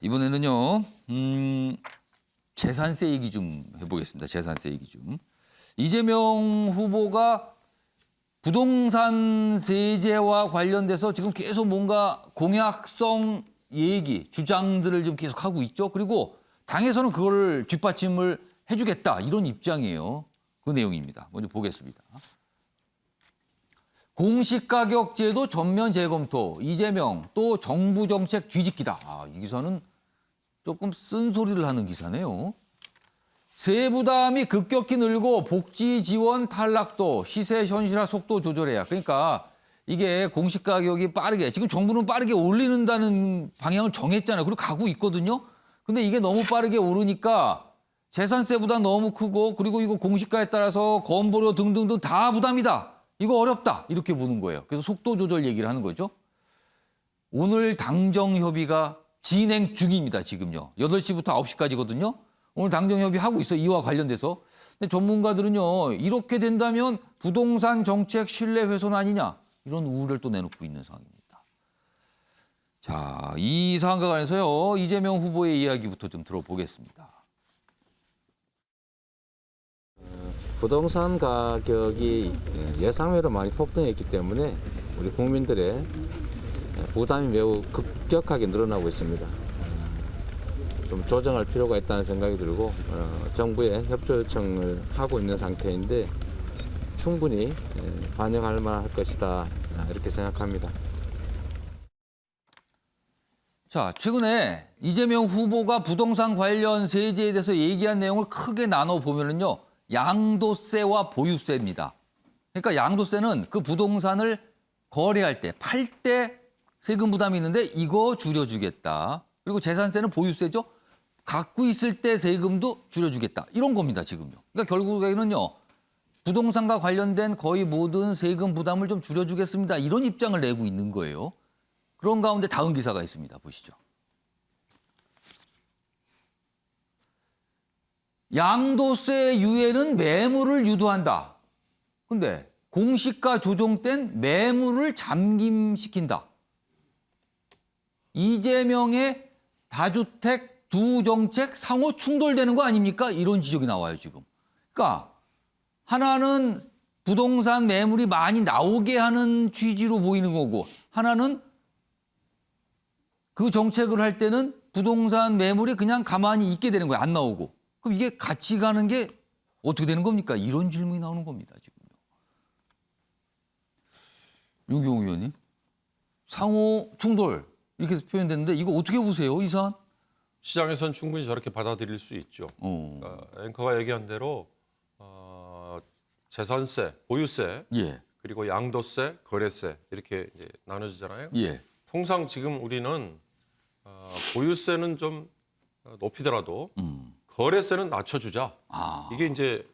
이번에는요, 재산세 얘기 좀 해보겠습니다. 재산세 얘기 좀. 이재명 후보가 부동산 세제와 관련돼서 지금 계속 뭔가 공약성 얘기, 주장들을 좀 계속 하고 있죠. 그리고 당에서는 그걸 뒷받침을 해주겠다 이런 입장이에요. 그 내용입니다. 먼저 보겠습니다. 공시가격제도 전면 재검토, 이재명 또 정부 정책 뒤집기다. 이 기사는 조금 쓴소리를 하는 기사네요. 세부담이 급격히 늘고 복지 지원 탈락도, 시세 현실화 속도 조절해야. 그러니까 이게 공시가격이 빠르게, 지금 정부는 빠르게 올리는다는 방향을 정했잖아요. 그리고 가고 있거든요. 근데 이게 너무 빠르게 오르니까 재산세 부담 너무 크고, 그리고 이거 공시가에 따라서 건보료 등등등 다 부담이다. 이거 어렵다. 이렇게 보는 거예요. 그래서 속도 조절 얘기를 하는 거죠. 오늘 당정 협의가 진행 중입니다. 지금요. 8시부터 9시까지거든요. 오늘 당정 협의하고 있어요. 이와 관련돼서. 근데 전문가들은요. 이렇게 된다면 부동산 정책 신뢰 훼손 아니냐. 이런 우려를 또 내놓고 있는 상황입니다. 자, 이 사안과 관해서요. 이재명 후보의 이야기부터 좀 들어보겠습니다. 부동산 가격이 예상외로 많이 폭등했기 때문에 우리 국민들의 부담이 매우 급격하게 늘어나고 있습니다. 좀 조정할 필요가 있다는 생각이 들고 정부에 협조 요청을 하고 있는 상태인데 충분히 반영할 만할 것이다 이렇게 생각합니다. 자, 최근에 이재명 후보가 부동산 관련 세제에 대해서 얘기한 내용을 크게 나눠 보면은요. 양도세와 보유세입니다. 그러니까 양도세는 그 부동산을 거래할 때, 팔 때 세금 부담이 있는데 이거 줄여주겠다. 그리고 재산세는 보유세죠. 갖고 있을 때 세금도 줄여주겠다. 이런 겁니다, 지금요. 그러니까 결국에는요. 부동산과 관련된 거의 모든 세금 부담을 좀 줄여주겠습니다. 이런 입장을 내고 있는 거예요. 그런 가운데 다음 기사가 있습니다. 보시죠. 양도세 유예는 매물을 유도한다. 근데 공시가 조정된 매물을 잠김시킨다. 이재명의 다주택 두 정책 상호 충돌되는 거 아닙니까? 이런 지적이 나와요, 지금. 그러니까 하나는 부동산 매물이 많이 나오게 하는 취지로 보이는 거고, 하나는 그 정책을 할 때는 부동산 매물이 그냥 가만히 있게 되는 거예요. 안 나오고. 그럼 이게 같이 가는 게 어떻게 되는 겁니까? 이런 질문이 나오는 겁니다, 지금요. 윤경호 의원님, 상호 충돌 이렇게 표현됐는데 이거 어떻게 보세요, 이 사안? 시장에선 충분히 저렇게 받아들일 수 있죠. 앵커가 얘기한 대로 재산세, 보유세, 예, 그리고 양도세, 거래세 이렇게 이제 나눠지잖아요. 예, 통상 지금 우리는 보유세는 좀 높이더라도 거래세는 낮춰주자. 이게 이제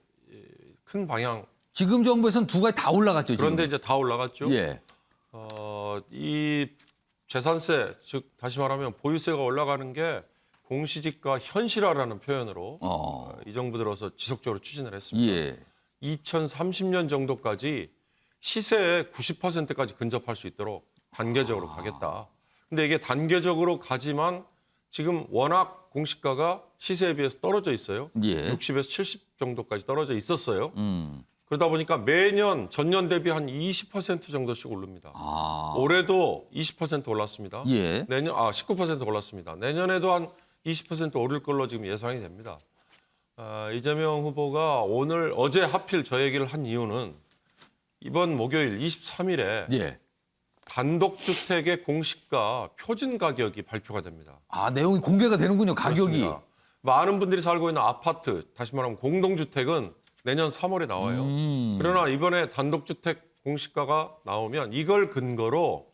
큰 방향. 지금 정부에서는 두 가지 다 올라갔죠, 그런데 지금. 이제 다 올라갔죠. 예, 이 재산세, 즉 다시 말하면 보유세가 올라가는 게 공시지가 현실화라는 표현으로 이 정부 들어서 지속적으로 추진을 했습니다. 예. 2030년 정도까지 시세의 90%까지 근접할 수 있도록 단계적으로 가겠다. 근데 이게 단계적으로 가지만 지금 워낙 공시가가 시세에 비해서 떨어져 있어요. 예. 60에서 70 정도까지 떨어져 있었어요. 그러다 보니까 매년 전년 대비 한 20% 정도씩 오릅니다. 올해도 20% 올랐습니다. 예. 내년 19% 올랐습니다. 내년에도 한 20% 오를 걸로 지금 예상이 됩니다. 이재명 후보가 어제 하필 저 얘기를 한 이유는 이번 목요일 23일에 예. 단독주택의 공시가 표준 가격이 발표가 됩니다. 내용이 공개가 되는군요, 가격이. 그렇습니다. 많은 분들이 살고 있는 아파트, 다시 말하면 공동주택은 내년 3월에 나와요. 그러나 이번에 단독주택 공시가가 나오면 이걸 근거로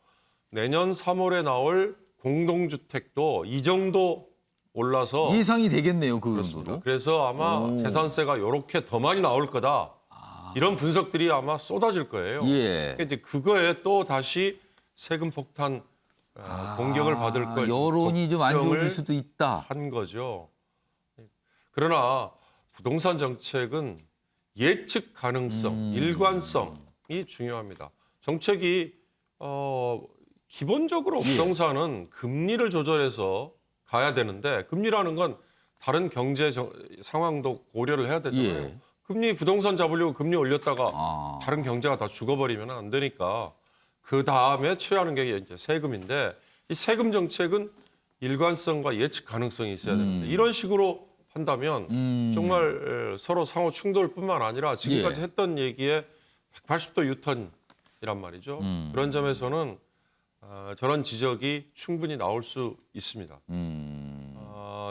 내년 3월에 나올 공동주택도 이 정도 올라서 예상이 되겠네요, 그 그렇습니다. 정도로. 그래서 아마 재산세가 이렇게 더 많이 나올 거다. 이런 분석들이 아마 쏟아질 거예요. 예. 근데 그거에 또 다시 세금 폭탄 공격을 받을 걸 여론이 좀 안 좋을 수도 있다. 한 거죠. 그러나 부동산 정책은 예측 가능성, 일관성이 중요합니다. 정책이 기본적으로 부동산은 금리를 조절해서 가야 되는데 금리라는 건 다른 경제 상황도 고려를 해야 되잖아요. 예. 금리 부동산 잡으려고 금리 올렸다가 아. 다른 경제가 다 죽어버리면 안 되니까 그 다음에 취하는 게 이제 세금인데 이 세금 정책은 일관성과 예측 가능성이 있어야 되는데 이런 식으로 한다면 정말 서로 상호 충돌뿐만 아니라 지금까지 예. 했던 얘기에 180도 유턴이란 말이죠. 그런 점에서는 저런 지적이 충분히 나올 수 있습니다.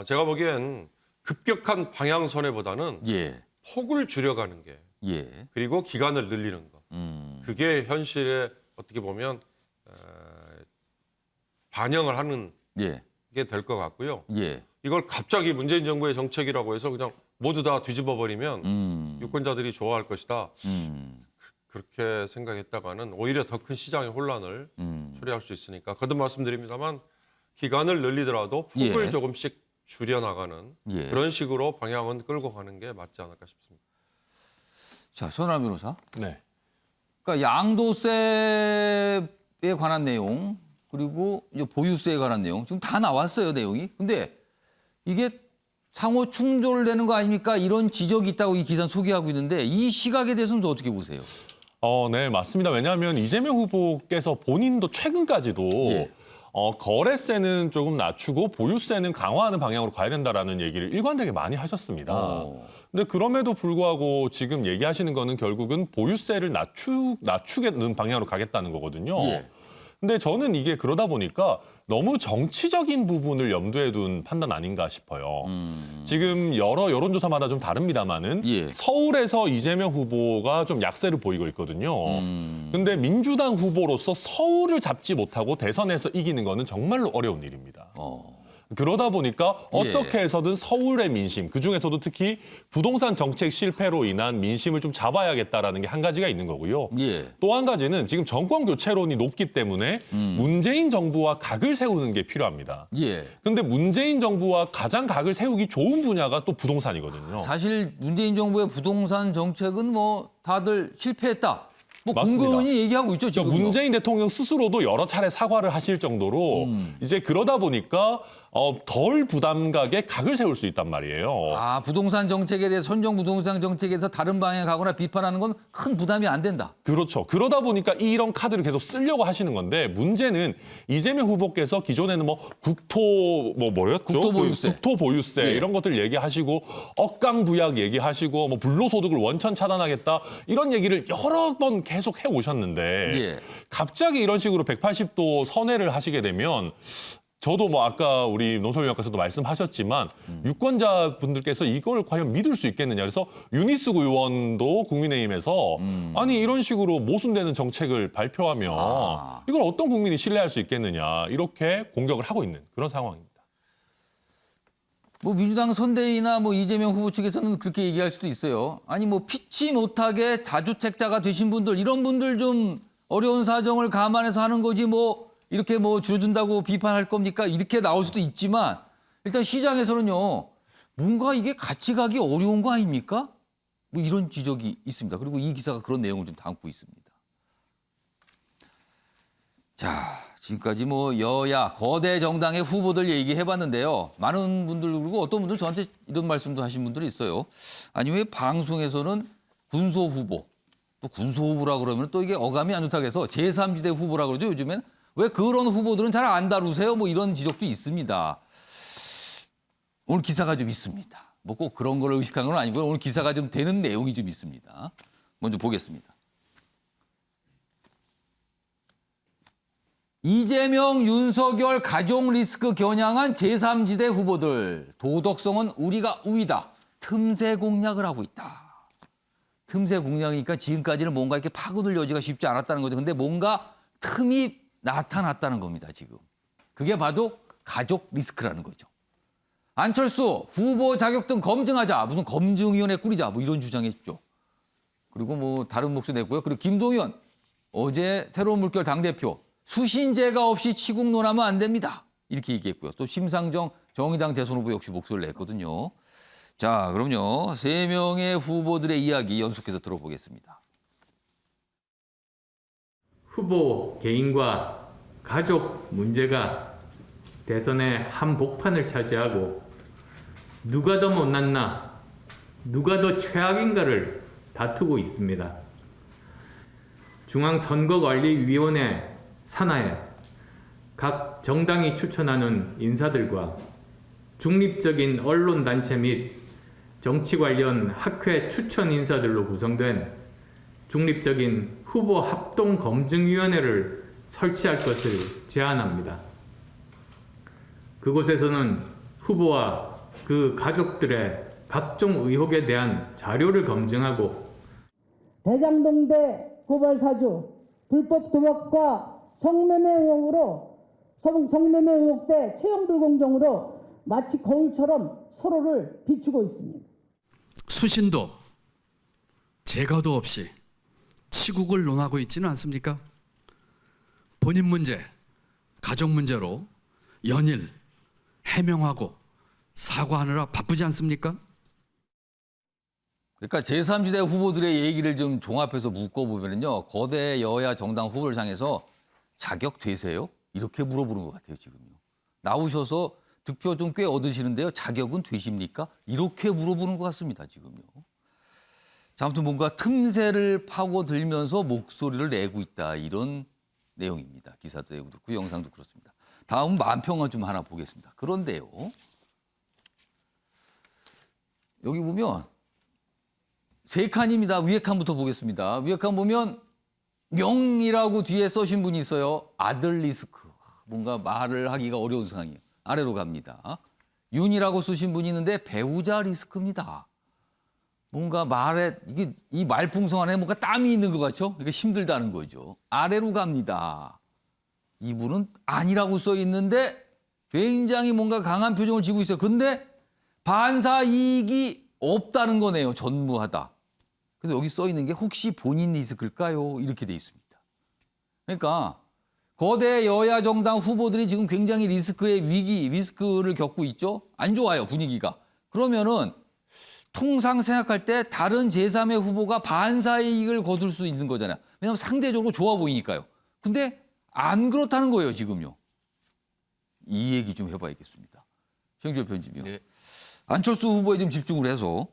제가 보기엔 급격한 방향 선회보다는 예. 폭을 줄여가는 게 예. 그리고 기간을 늘리는 거. 그게 현실에 어떻게 보면 반영을 하는 예. 게 될 것 같고요. 예. 이걸 갑자기 문재인 정부의 정책이라고 해서 그냥 모두 다 뒤집어 버리면 유권자들이 좋아할 것이다. 그렇게 생각했다가는 오히려 더 큰 시장의 혼란을 초래할 수 있으니까 거듭 말씀드립니다만 기간을 늘리더라도 폭을 예. 조금씩 줄여나가는 예. 그런 식으로 방향은 끌고 가는 게 맞지 않을까 싶습니다. 자, 손아람 변호사. 네. 그러니까 양도세에 관한 내용 그리고 이제 보유세에 관한 내용 지금 다 나왔어요, 내용이. 근데 이게 상호 충돌되는 거 아닙니까? 이런 지적이 있다고 이 기사는 소개하고 있는데 이 시각에 대해서는 또 어떻게 보세요? 네, 맞습니다. 왜냐하면 이재명 후보께서 본인도 최근까지도 예. 거래세는 조금 낮추고 보유세는 강화하는 방향으로 가야 된다라는 얘기를 일관되게 많이 하셨습니다. 근데 그럼에도 불구하고 지금 얘기하시는 거는 결국은 보유세를 낮추겠는 방향으로 가겠다는 거거든요. 예. 근데 저는 이게 그러다 보니까 너무 정치적인 부분을 염두에 둔 판단 아닌가 싶어요. 지금 여러 여론조사마다 좀 다릅니다만은 예. 서울에서 이재명 후보가 좀 약세를 보이고 있거든요. 근데 민주당 후보로서 서울을 잡지 못하고 대선에서 이기는 거는 정말로 어려운 일입니다. 그러다 보니까 어떻게 해서든 서울의 민심, 그중에서도 특히 부동산 정책 실패로 인한 민심을 좀 잡아야겠다라는 게 한 가지가 있는 거고요. 예. 또 한 가지는 지금 정권 교체론이 높기 때문에 문재인 정부와 각을 세우는 게 필요합니다. 예. 근데 문재인 정부와 가장 각을 세우기 좋은 분야가 또 부동산이거든요. 사실 문재인 정부의 부동산 정책은 뭐 다들 실패했다. 뭐 맞습니다. 근거니 얘기하고 있죠, 지금. 그러니까 문재인 대통령 스스로도 여러 차례 사과를 하실 정도로 이제 그러다 보니까 덜 부담가게 각을 세울 수 있단 말이에요. 아, 부동산 정책에 대해 선정 부동산 정책에서 다른 방향에 가거나 비판하는 건 큰 부담이 안 된다. 그렇죠. 그러다 보니까 이런 카드를 계속 쓰려고 하시는 건데 문제는 이재명 후보께서 기존에는 뭐 뭐였죠? 국토보유세. 국토보유세 예. 이런 것들 얘기하시고 억강부약 얘기하시고 뭐 불로소득을 원천 차단하겠다 이런 얘기를 여러 번 계속 해 오셨는데 예. 갑자기 이런 식으로 180도 선회를 하시게 되면 저도 뭐 아까 우리 논설위원께서도 말씀하셨지만 유권자분들께서 이걸 과연 믿을 수 있겠느냐. 그래서 윤희숙 의원도 국민의힘에서 아니 이런 식으로 모순되는 정책을 발표하면 이걸 어떤 국민이 신뢰할 수 있겠느냐. 이렇게 공격을 하고 있는 그런 상황입니다. 뭐 민주당 선대위나 뭐 이재명 후보 측에서는 그렇게 얘기할 수도 있어요. 아니 뭐 피치 못하게 다주택자가 되신 분들 이런 분들 좀 어려운 사정을 감안해서 하는 거지 뭐 이렇게 뭐 줄준다고 비판할 겁니까? 이렇게 나올 수도 있지만 일단 시장에서는요. 뭔가 이게 같이 가기 어려운 거 아닙니까? 뭐 이런 지적이 있습니다. 그리고 이 기사가 그런 내용을 좀 담고 있습니다. 자, 지금까지 뭐 여야 거대 정당의 후보들 얘기해봤는데요. 많은 분들 그리고 어떤 분들 저한테 이런 말씀도 하신 분들이 있어요. 아니 왜 방송에서는 군소 후보 또 군소 후보라 그러면 또 이게 어감이 안 좋다고 해서 제3지대 후보라 그러죠. 요즘엔 왜 그런 후보들은 잘 안 다루세요? 뭐 이런 지적도 있습니다. 오늘 기사가 좀 있습니다. 뭐 꼭 그런 걸 의식한 건 아니고요. 오늘 기사가 좀 되는 내용이 좀 있습니다. 먼저 보겠습니다. 이재명, 윤석열 가족 리스크 겨냥한 제3지대 후보들. 도덕성은 우리가 우위다. 틈새 공략을 하고 있다. 틈새 공략이니까 지금까지는 뭔가 이렇게 파고들 여지가 쉽지 않았다는 거죠. 근데 뭔가 틈이 나타났다는 겁니다, 지금. 그게 바로 가족 리스크라는 거죠. 안철수 후보 자격 등 검증하자. 무슨 검증위원회 꾸리자. 뭐 이런 주장했죠. 그리고 뭐 다른 목소리 냈고요. 그리고 김동연 어제 새로운 물결 당대표 수신제가 없이 치국론하면 안 됩니다. 이렇게 얘기했고요. 또 심상정 정의당 대선 후보 역시 목소리를 냈거든요. 자, 그럼요. 3명의 후보들의 이야기 연속해서 들어보겠습니다. 후보 개인과 가족 문제가 대선의 한복판을 차지하고 누가 더 못났나, 누가 더 최악인가를 다투고 있습니다. 중앙선거관리위원회 산하에 각 정당이 추천하는 인사들과 중립적인 언론단체 및 정치 관련 학회 추천 인사들로 구성된 중립적인 후보 합동 검증위원회를 설치할 것을 제안합니다. 그곳에서는 후보와 그 가족들의 각종 의혹에 대한 자료를 검증하고 대장동대 고발 사주, 불법 도박과 성매매 의혹 대 채용 불공정으로 마치 거울처럼 서로를 비추고 있습니다. 수신도 제거도 없이 치국을 논하고 있지는 않습니까? 본인 문제, 가족 문제로 연일 해명하고 사과하느라 바쁘지 않습니까? 그러니까 제3지대 후보들의 얘기를 좀 종합해서 묶어보면요. 거대 여야 정당 후보를 향해서 자격 되세요? 이렇게 물어보는 것 같아요, 지금요. 나오셔서 득표 좀 꽤 얻으시는데요. 자격은 되십니까? 이렇게 물어보는 것 같습니다, 지금요. 자, 아무튼 뭔가 틈새를 파고들면서 목소리를 내고 있다. 이런 내용입니다. 기사도 그렇고 영상도 그렇습니다. 다음 만평을 좀 하나 보겠습니다. 그런데요. 여기 보면 세 칸입니다. 위에 칸부터 보겠습니다. 위에 칸 보면 명이라고 뒤에 써신 분이 있어요. 아들 리스크. 뭔가 말을 하기가 어려운 상황이에요. 아래로 갑니다. 윤이라고 쓰신 분이 있는데 배우자 리스크입니다. 뭔가 말에 이게 이 말풍선 안에 뭔가 땀이 있는 것 같죠? 이게 힘들다는 거죠. 아래로 갑니다. 이분은 아니라고 써 있는데 굉장히 뭔가 강한 표정을 지고 있어요. 근데 반사 이익이 없다는 거네요. 전무하다. 그래서 여기 써 있는 게 혹시 본인 리스크일까요? 이렇게 돼 있습니다. 그러니까 거대 여야 정당 후보들이 지금 굉장히 리스크의 리스크를 겪고 있죠. 안 좋아요, 분위기가. 그러면은 통상 생각할 때 다른 제3의 후보가 반사 이익을 거둘 수 있는 거잖아요. 왜냐하면 상대적으로 좋아 보이니까요. 근데 안 그렇다는 거예요, 지금요. 이 얘기 좀 해봐야겠습니다. 최영철 편집이요. 네. 안철수 후보에 좀 집중을 해서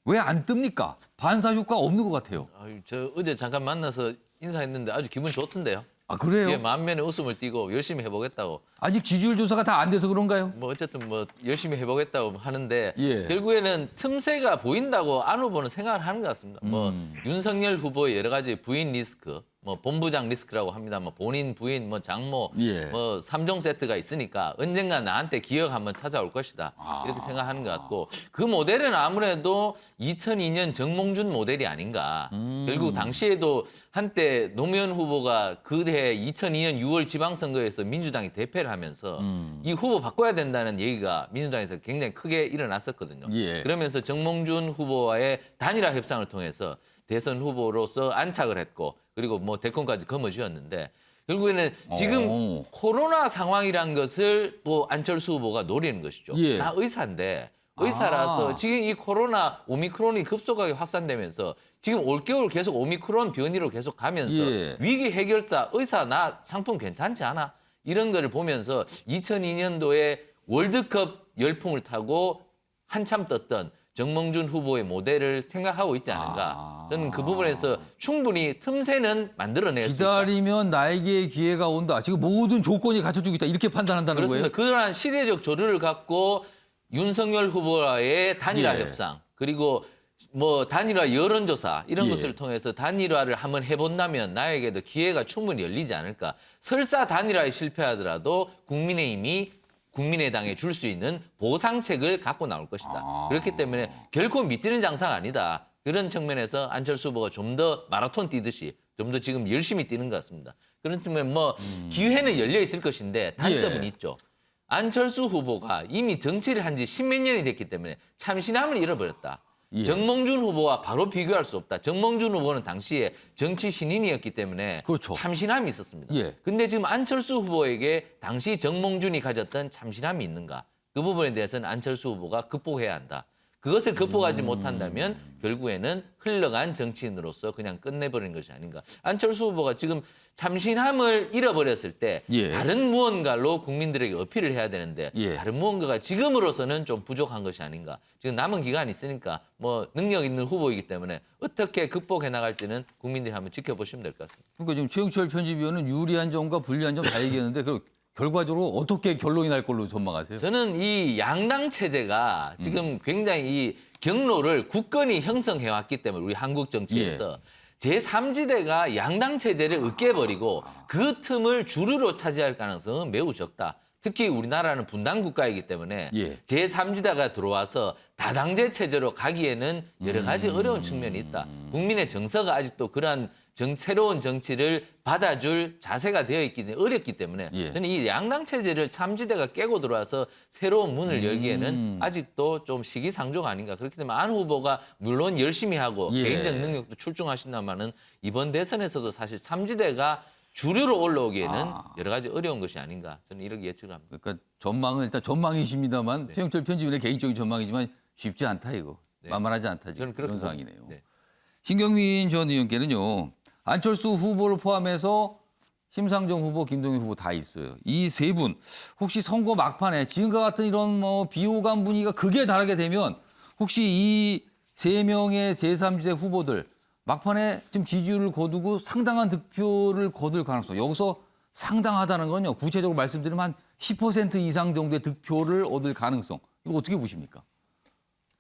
왜 안 뜹니까? 반사 효과 없는 것 같아요. 아유, 저 어제 잠깐 만나서 인사했는데 아주 기분 좋던데요. 아, 그래요? 예, 만면에 웃음을 띠고 열심히 해보겠다고. 아직 지지율 조사가 다 안 돼서 그런가요? 뭐 어쨌든 뭐 열심히 해보겠다고 하는데 예. 결국에는 틈새가 보인다고 안 후보는 생각을 하는 것 같습니다. 뭐 윤석열 후보의 여러 가지 부인 리스크, 뭐 본부장 리스크라고 합니다. 뭐 본인 부인, 뭐 장모, 예. 뭐 3종 세트가 있으니까 언젠가 나한테 기회가 한번 찾아올 것이다. 이렇게 생각하는 것 같고 그 모델은 아무래도 2002년 정몽준 모델이 아닌가. 결국 당시에도 한때 노무현 후보가 그해 2002년 6월 지방선거에서 민주당이 대패를 하면서 이 후보 바꿔야 된다는 얘기가 민주당에서 굉장히 크게 일어났었거든요. 예. 그러면서 정몽준 후보와의 단일화 협상을 통해서 대선 후보로서 안착을 했고 그리고 뭐 대권까지 거머쥐었는데 결국에는 지금 코로나 상황이란 것을 또 안철수 후보가 노리는 것이죠. 예. 나 의사인데 의사라서 지금 이 코로나 오미크론이 급속하게 확산되면서 지금 올겨울 계속 오미크론 변이로 계속 가면서 예. 위기 해결사 의사 나 상품 괜찮지 않아? 이런 거를 보면서 2002년도에 월드컵 열풍을 타고 한참 떴던 정몽준 후보의 모델을 생각하고 있지 않은가. 저는 그 부분에서 충분히 틈새는 만들어낼 수 있다. 기다리면 나에게 기회가 온다. 지금 모든 조건이 갖춰지고 있다. 이렇게 판단한다는 그렇습니다. 거예요? 그러한 시대적 조류를 갖고 윤석열 후보와의 단일화 예. 협상 그리고 뭐 단일화 여론조사 이런 예. 것을 통해서 단일화를 한번 해본다면 나에게도 기회가 충분히 열리지 않을까. 설사 단일화에 실패하더라도 국민의힘이 국민의당에 줄 수 있는 보상책을 갖고 나올 것이다. 그렇기 때문에 결코 미치는 장사가 아니다. 그런 측면에서 안철수 후보가 좀 더 마라톤 뛰듯이 좀 더 지금 열심히 뛰는 것 같습니다. 그런 측면 뭐 기회는 열려 있을 것인데 단점은 예. 있죠. 안철수 후보가 이미 정치를 한 지 십몇 년이 됐기 때문에 참신함을 잃어버렸다. 예. 정몽준 후보와 바로 비교할 수 없다. 정몽준 후보는 당시에 정치 신인이었기 때문에 그렇죠. 참신함이 있었습니다. 예. 근데 지금 안철수 후보에게 당시 정몽준이 가졌던 참신함이 있는가? 그 부분에 대해서는 안철수 후보가 극복해야 한다. 그것을 극복하지 못한다면 결국에는 흘러간 정치인으로서 그냥 끝내버린 것이 아닌가. 안철수 후보가 지금 참신함을 잃어버렸을 때 예. 다른 무언가로 국민들에게 어필을 해야 되는데 예. 다른 무언가가 지금으로서는 좀 부족한 것이 아닌가. 지금 남은 기간이 있으니까 뭐 능력 있는 후보이기 때문에 어떻게 극복해 나갈지는 국민들이 한번 지켜보시면 될 것 같습니다. 그러니까 지금 최영철 편집위원은 유리한 점과 불리한 점 다 얘기했는데 그 결과적으로 어떻게 결론이 날 걸로 전망하세요? 저는 이 양당 체제가 지금 굉장히 이 경로를 굳건히 형성해 왔기 때문에 우리 한국 정치에서 제3지대가 양당 체제를 으깨버리고 그 틈을 주류로 차지할 가능성은 매우 적다. 특히 우리나라는 분단 국가이기 때문에 예. 제3지대가 들어와서 다당제 체제로 가기에는 여러 가지 어려운 측면이 있다. 국민의 정서가 아직도 그러한 새로운 정치를 받아줄 자세가 되어 있기 때문에 어렵기 때문에 예. 저는 이 양당 체제를 참지대가 깨고 들어와서 새로운 문을 열기에는 아직도 좀 시기상조가 아닌가. 그렇기 때문에 안 후보가 물론 열심히 하고 예. 개인적 능력도 출중하신다마는 이번 대선에서도 사실 참지대가 주류로 올라오기에는 여러 가지 어려운 것이 아닌가. 저는 이렇게 예측을 합니다. 그러니까 전망은 일단 전망이십니다만 최영철 편집위원의 개인적인 전망이지만 쉽지 않다 이거. 네. 만만하지 않다 지금 저는 그렇게 그런 봅니다. 상황이네요. 네. 신경민 전 의원께는요. 안철수 후보를 포함해서 심상정 후보, 김동연 후보 다 있어요. 이 세 분 혹시 선거 막판에 지금과 같은 이런 뭐 비호감 분위기가 극에 달하게 되면 혹시 이 세 명의 제3지대 후보들 막판에 지금 지지율을 거두고 상당한 득표를 거둘 가능성. 여기서 상당하다는 건요. 구체적으로 말씀드리면 한 10% 이상 정도의 득표를 얻을 가능성. 이거 어떻게 보십니까?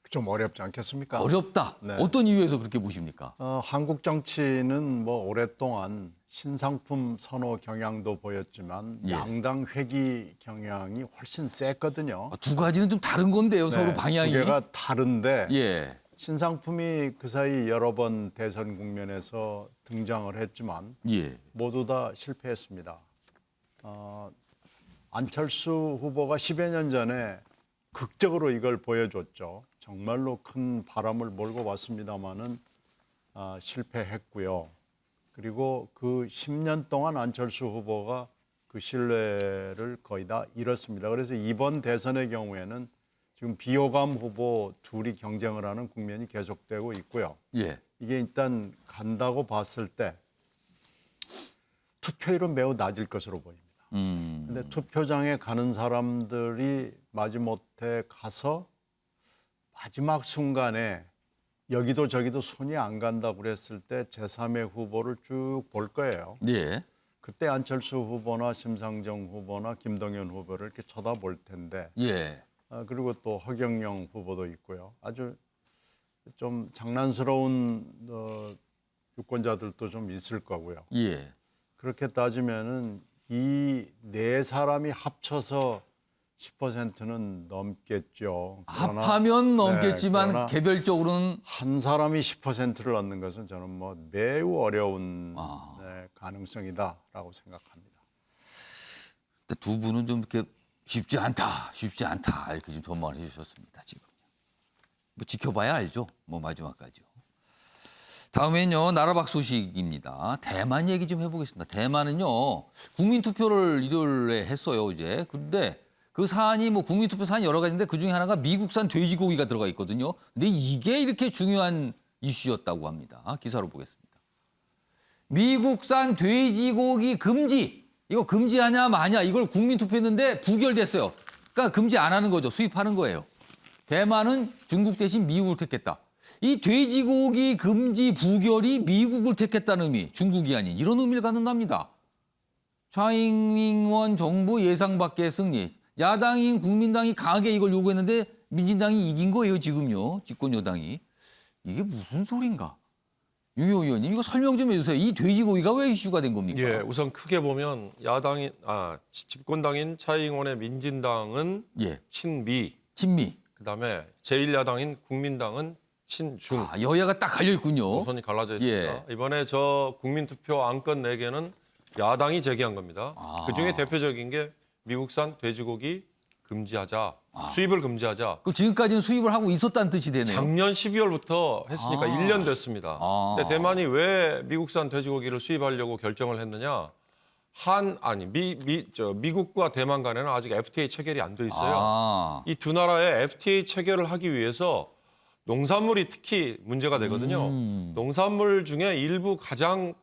좀 어렵지 않겠습니까? 어렵다. 네. 어떤 이유에서 그렇게 보십니까? 한국 정치는 뭐 오랫동안 신상품 선호 경향도 보였지만 예. 양당 회귀 경향이 훨씬 셌거든요. 두 가지는 좀 다른 건데요. 서로 네, 방향이. 두 개가 다른데 예. 신상품이 그 사이 여러 번 대선 국면에서 등장을 했지만 예. 모두 다 실패했습니다. 안철수 후보가 10여 년 전에 극적으로 이걸 보여줬죠. 정말로 큰 바람을 몰고 왔습니다마는 실패했고요. 그리고 그 10년 동안 안철수 후보가 그 신뢰를 거의 다 잃었습니다. 그래서 이번 대선의 경우에는 지금 비호감 후보 둘이 경쟁을 하는 국면이 계속되고 있고요. 예. 이게 일단 간다고 봤을 때 투표율은 매우 낮을 것으로 보입니다. 근데 투표장에 가는 사람들이 마지못해 가서 마지막 순간에 여기도 저기도 손이 안 간다고 그랬을 때 제3의 후보를 쭉 볼 거예요. 예. 그때 안철수 후보나 심상정 후보나 김동연 후보를 이렇게 쳐다볼 텐데 예. 그리고 또 허경영 후보도 있고요. 아주 좀 장난스러운 유권자들도 좀 있을 거고요. 예. 그렇게 따지면은 이 네 사람이 합쳐서 10%는 넘겠죠. 그러나 합하면 넘겠지만 그러나 개별적으로는 한 사람이 10%를 얻는 것은 저는 뭐 매우 어려운 가능성이다라고 생각합니다. 두 분은 좀 이렇게 쉽지 않다 이렇게 좀 전망을 해주셨습니다. 지금 뭐 지켜봐야 알죠. 뭐 마지막까지요. 다음엔요 나라밖 소식입니다. 대만 얘기 좀 해보겠습니다. 대만은요 국민 투표를 일요일에 했어요 어제. 그런데 그 사안이 뭐 국민 투표 사안이 여러 가지인데 그 중에 하나가 미국산 돼지고기가 들어가 있거든요. 근데 이게 이렇게 중요한 이슈였다고 합니다. 기사로 보겠습니다. 미국산 돼지고기 금지. 이거 금지하냐 마냐 이걸 국민 투표했는데 부결됐어요. 그러니까 금지 안 하는 거죠. 수입하는 거예요. 대만은 중국 대신 미국을 택했다. 이 돼지고기 금지 부결이 미국을 택했다는 의미, 중국이 아닌 이런 의미를 갖는답니다. 차잉잉원 정부 예상 밖의 승리. 야당인 국민당이 강하게 이걸 요구했는데 민진당이 이긴 거예요 지금요. 집권 여당이. 이게 무슨 소린가? 유효 의원님 이거 설명 좀 해주세요. 이 돼지고기가 왜 이슈가 된 겁니까? 예, 우선 크게 보면 집권당인 차잉원의 민진당은 예. 친미, 친미. 그다음에 제1야당인 국민당은 친중. 여야가 딱 갈려 있군요. 노선이 갈라져 있습니다. 예. 이번에 저 국민투표 안건 4개는 야당이 제기한 겁니다. 그중에 대표적인 게 미국산 돼지고기 금지하자, 수입을 금지하자. 그 지금까지는 수입을 하고 있었다는 뜻이 되네요. 작년 12월부터 했으니까 1년 됐습니다. 근데 대만이 왜 미국산 돼지고기를 수입하려고 결정을 했느냐? 미국과 대만 간에는 아직 FTA 체결이 안 돼 있어요. 이 두 나라의 FTA 체결을 하기 위해서 농산물이 특히 문제가 되거든요. 농산물 중에 일부 가장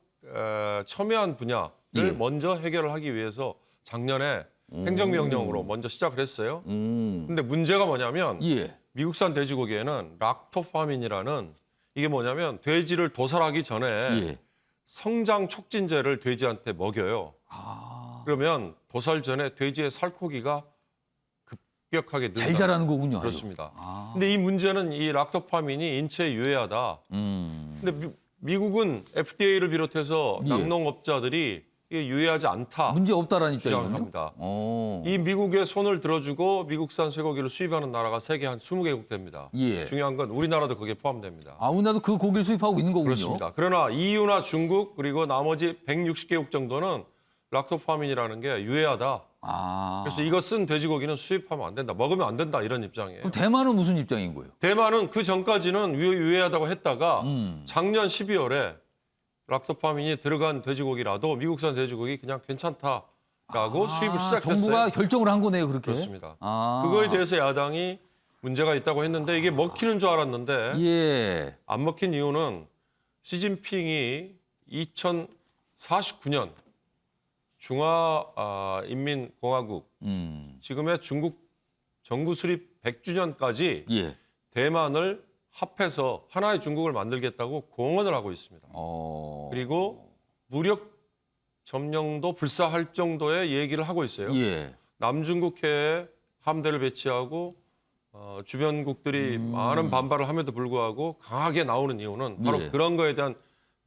첨예한 분야를 예. 먼저 해결을 하기 위해서 작년에 행정명령으로 먼저 시작을 했어요. 근데 문제가 뭐냐면 예. 미국산 돼지고기에는 락토파민이라는 이게 뭐냐면 돼지를 도살하기 전에 예. 성장 촉진제를 돼지한테 먹여요. 그러면 도살 전에 돼지의 살코기가 급격하게 는다. 잘 자라는 거군요. 아주. 그렇습니다. 근데 이 문제는 이 락토파민이 인체에 유해하다. 근데 미국은 FDA를 비롯해서 예. 낙농업자들이 이게 유해하지 않다. 문제 없다라는 주장을 입장이군요. 합니다. 어. 이 미국의 손을 들어주고 미국산 쇠고기를 수입하는 나라가 세계 한 20개국 됩니다. 예. 중요한 건 우리나라도 거기에 포함됩니다. 아, 우리나라도 그 고기를 수입하고 있는 거군요. 그렇습니다. 그러나 EU나 중국 그리고 나머지 160개국 정도는 락토파민이라는 게 유해하다. 아. 그래서 이거 쓴 돼지고기는 수입하면 안 된다. 먹으면 안 된다. 이런 입장이에요. 그럼 대만은 무슨 입장인 거예요? 대만은 그 전까지는 유해하다고 했다가 작년 12월에 락토파민이 들어간 돼지고기라도 미국산 돼지고기 그냥 괜찮다라고 수입을 시작했어요. 정부가 결정을 한 거네요, 그렇게. 그렇습니다. 아. 그거에 대해서 야당이 문제가 있다고 했는데 이게 먹히는 줄 알았는데 예. 안 먹힌 이유는 시진핑이 2049년 중화인민공화국 지금의 중국 정부 수립 100주년까지 예. 대만을 합해서 하나의 중국을 만들겠다고 공언을 하고 있습니다. 어. 그리고 무력 점령도 불사할 정도의 얘기를 하고 있어요. 예. 남중국해에 함대를 배치하고 주변국들이 많은 반발을 함에도 불구하고 강하게 나오는 이유는 바로 예. 그런 거에 대한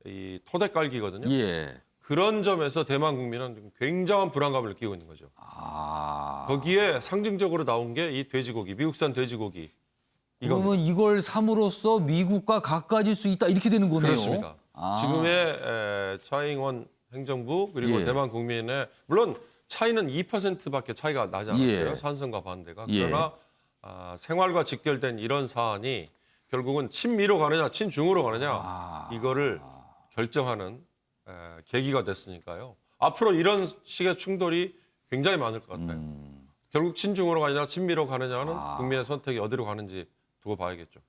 이 토대 깔기거든요. 예. 그런 점에서 대만 국민은 지금 굉장한 불안감을 느끼고 있는 거죠. 아. 거기에 상징적으로 나온 게 이 돼지고기, 미국산 돼지고기. 이겁니다. 그러면 이걸 삼으로써 미국과 가까워질 수 있다 이렇게 되는 거네요. 그렇습니다. 아. 지금의 차잉원 행정부 그리고 예. 대만 국민의 물론 차이는 2%밖에 차이가 나지 않았어요. 예. 찬성과 반대가. 예. 그러나 생활과 직결된 이런 사안이 결국은 친미로 가느냐 친중으로 가느냐 이거를 결정하는 계기가 됐으니까요. 앞으로 이런 식의 충돌이 굉장히 많을 것 같아요. 결국 친중으로 가느냐 친미로 가느냐는 국민의 선택이 어디로 가는지 두고 봐야겠죠.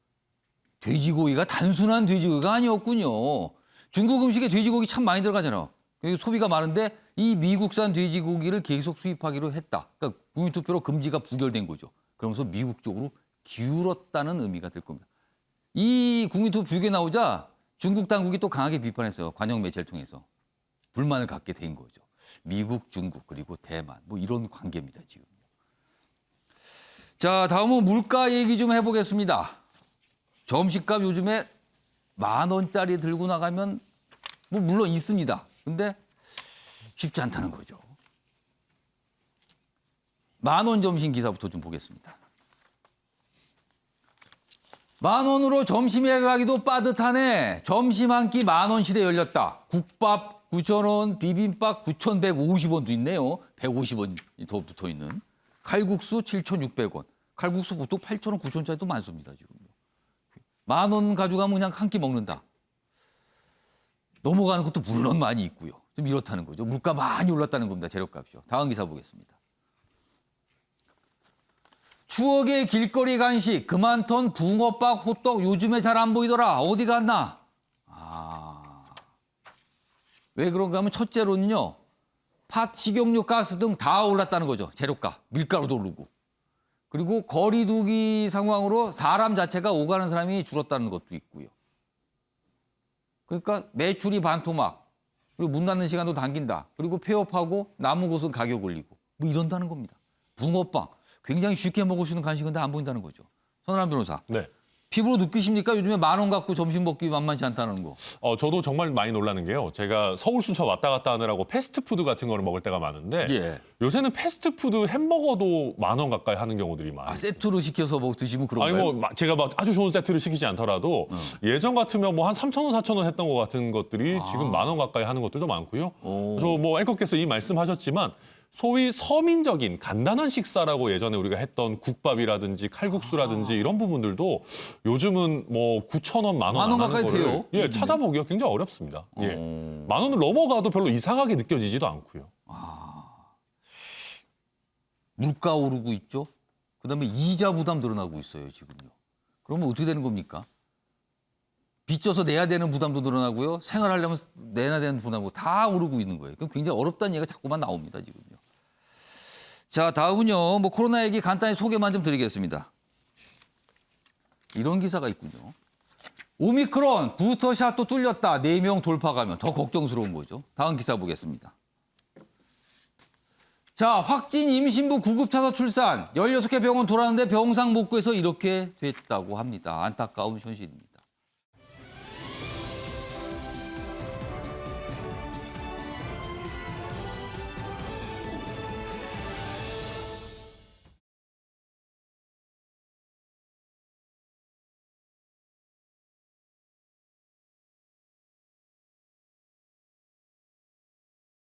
돼지고기가 단순한 돼지고기가 아니었군요. 중국 음식에 돼지고기 참 많이 들어가잖아요. 소비가 많은데 이 미국산 돼지고기를 계속 수입하기로 했다. 그러니까 국민투표로 금지가 부결된 거죠. 그러면서 미국 쪽으로 기울었다는 의미가 될 겁니다. 이 국민투표 부결이 나오자 중국 당국이 또 강하게 비판했어요. 관영 매체를 통해서. 불만을 갖게 된 거죠. 미국, 중국, 그리고 대만. 뭐 이런 관계입니다, 지금. 자, 다음은 물가 얘기 좀 해보겠습니다. 점심값 요즘에 10,000원짜리 들고 나가면 뭐 물론 있습니다. 근데 쉽지 않다는 거죠. 10,000원 점심 기사부터 좀 보겠습니다. 10,000원으로 점심에 가기도 빠듯하네. 점심 한 끼 10,000원 시대 열렸다. 국밥 9,000원, 비빔밥 9,150원도 있네요. 150원이 더 붙어 있는. 칼국수 7,600원. 칼국수 보통 8,000원, 9,000원짜리도 많습니다, 지금. 10,000원 가져가면 그냥 한 끼 먹는다. 넘어가는 것도 물론 많이 있고요. 좀 이렇다는 거죠. 물가 많이 올랐다는 겁니다, 재료값이요. 다음 기사 보겠습니다. 추억의 길거리 간식, 그만턴 붕어빵, 호떡 요즘에 잘 안 보이더라. 어디 갔나? 왜 그런가 하면 첫째로는요. 팥, 식용유, 가스 등 다 올랐다는 거죠. 재료값, 밀가루도 오르고. 그리고 거리두기 상황으로 사람 자체가 오가는 사람이 줄었다는 것도 있고요. 그러니까 매출이 반토막, 그리고 문 닫는 시간도 당긴다. 그리고 폐업하고 남은 곳은 가격 올리고. 뭐 이런다는 겁니다. 붕어빵, 굉장히 쉽게 먹을 수 있는 간식인데 안 보인다는 거죠. 선남 변호사. 네. 피부로 느끼십니까? 요즘에 10,000원 갖고 점심 먹기 만만치 않다는 거. 저도 정말 많이 놀라는 게요. 제가 서울 순천 왔다 갔다 하느라고 패스트푸드 같은 거를 먹을 때가 많은데 예. 요새는 패스트푸드 햄버거도 10,000원 가까이 하는 경우들이 많아요. 세트로 시켜서 뭐 드시면 그런가요? 아니 뭐 제가 막 아주 좋은 세트를 시키지 않더라도 예전 같으면 뭐 한 3,000원, 4,000원 했던 것 같은 것들이 지금 10,000원 가까이 하는 것들도 많고요. 저 뭐 앵커께서 이 말씀하셨지만 소위 서민적인 간단한 식사라고 예전에 우리가 했던 국밥이라든지 칼국수라든지 이런 부분들도 요즘은 뭐 9,000원, 10,000원 안 하는 가까이 거를 돼요? 예, 찾아보기가 굉장히 어렵습니다. 예. 10,000원을 넘어가도 별로 이상하게 느껴지지도 않고요. 물가 오르고 있죠. 그다음에 이자 부담 늘어나고 있어요, 지금요. 그러면 어떻게 되는 겁니까? 빚져서 내야 되는 부담도 늘어나고요. 생활하려면 내야 되는 부담도 다 오르고 있는 거예요. 그럼 굉장히 어렵다는 얘기가 자꾸만 나옵니다, 지금요. 자, 다음은요. 뭐 코로나 얘기 간단히 소개만 좀 드리겠습니다. 이런 기사가 있군요. 오미크론 부스터샷도 뚫렸다. 4명 돌파 가면 더 걱정스러운 거죠. 다음 기사 보겠습니다. 자, 확진 임신부 구급차서 출산. 16개 병원 돌았는데 병상 못 구해서 이렇게 됐다고 합니다. 안타까운 현실입니다.